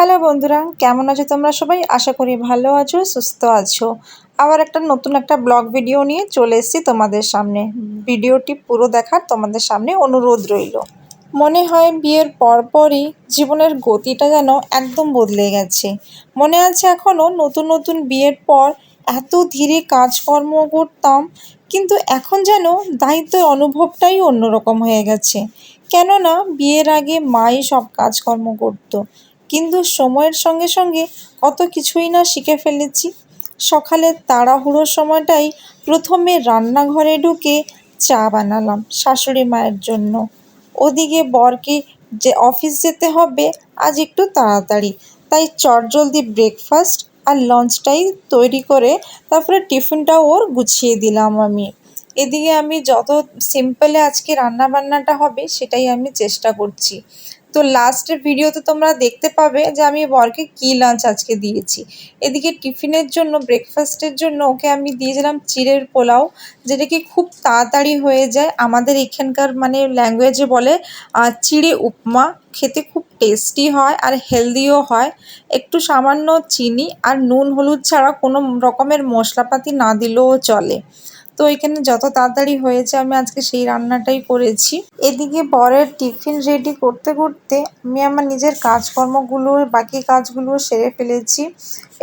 Hello বন্ধুরা, কেমন আছো তোমরা সবাই? আশা করি ভালো আছো, সুস্থ আছো। আবার নতুন একটা ব্লগ ভিডিও নিয়ে চলে এসেছি তোমাদের সামনে। ভিডিওটি পুরো দেখার তোমাদের সামনে অনুরোধ রইল। মনে হয় বিয়ের পরপরই জীবনের গতিটা যেন একদম বদলে গেছে। মনে আছে এখনও নতুন নতুন বিয়ের পর এত ধীরে কাজকর্ম করতাম, কিন্তু এখন যেন দায়িত্বের অনুভবটাই অন্যরকম হয়ে গেছে। কেননা বিয়ের আগে মাই সব কাজকর্ম করতো, কিন্তু সময়ের সঙ্গে সঙ্গে কত কিছুই না শিখে ফেলেছি। সকালের তাড়াহুড়োর সময়টাই প্রথমে রান্নাঘরে ঢুকে চা বানালাম শাশুড়ি মায়ের জন্য। ওদিকে বরকে যে অফিস যেতে হবে আজ একটু তাড়াতাড়ি, তাই চটজলদি ব্রেকফাস্ট আর লাঞ্চটাই তৈরি করে তারপরে টিফিনটাও ওর গুছিয়ে দিলাম আমি। এদিকে আমি যত সিম্পলে আজকে রান্নাবান্নাটা হবে সেটাই আমি চেষ্টা করছি। তো লাস্টের ভিডিওতে তোমরা দেখতে পাবে যে আমি বরকে কী লাঞ্চ আজকে দিয়েছি। এদিকে টিফিনের জন্য ব্রেকফাস্টের জন্য ওকে আমি দিয়েছিলাম চিড়ের পোলাও, যেটা কি খুব তাড়াতাড়ি হয়ে যায়। আমাদের এখানকার ল্যাঙ্গুয়েজে বলে চিড়ে উপমা। খেতে খুব টেস্টি হয় আর হেলদিও হয়। একটু সামান্য চিনি আর নুন হলুদ ছাড়া কোনো রকমের মশলাপাতি না দিলেও চলে। তো এখানে যত তাড়াতাড়ি হয়েছে আমি আজকে সেই রান্নাটাই করেছি। এদিকে বরের টিফিন রেডি করতে করতে আমি আমার নিজের বাকি কাজগুলো সেরে ফেলেছি।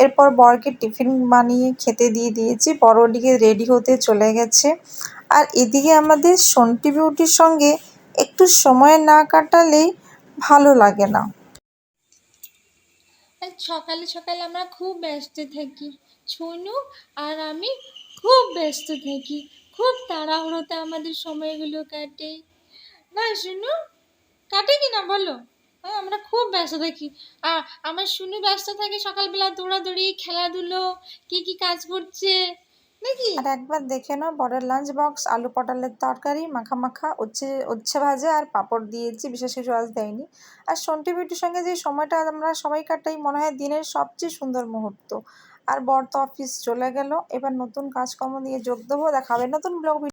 এরপর বরকে টিফিন বানিয়ে খেতে দিয়ে দিয়েছি। বর ওদিকে রেডি হতে চলে গেছে। আর এদিকে আমাদের শন্টি বিউটির সঙ্গে একটু সময় না কাটালেই ভালো লাগে না। সকালে সকালে আমরা খুব ব্যস্ত থাকি, ছুনু আর আমি খুব ব্যস্ত থাকি, খুব তাড়াহুড়োতে আমাদের সময়গুলো কাটে না শুনু, কাটে কি না বলো? হ্যাঁ, আমরা খুব ব্যস্ত থাকি। আর আমার শুনু ব্যস্ত থাকে সকালবেলা দৌড়াদৌড়ি, খেলাধুলো, কি কি কাজ করছে নাকি। আর একবার দেখে নাও বরের লাঞ্চ বক্স, আলু পটলের তরকারি মাখা মাখা, উচ্ছে ভাজা আর পাঁপড় দিয়েছি, বিশেষ কিছু আজ দেয়নি। আর শন্টি বিউটির সঙ্গে যে সময়টা আমরা সবাই কাটাই মনে হয় দিনের সবচেয়ে সুন্দর মুহূর্ত। আর বর তো অফিস চলে গেল, এবার নতুন কাজকর্ম নিয়ে যোগ দেবো। দেখা হবে নতুন ব্লগ।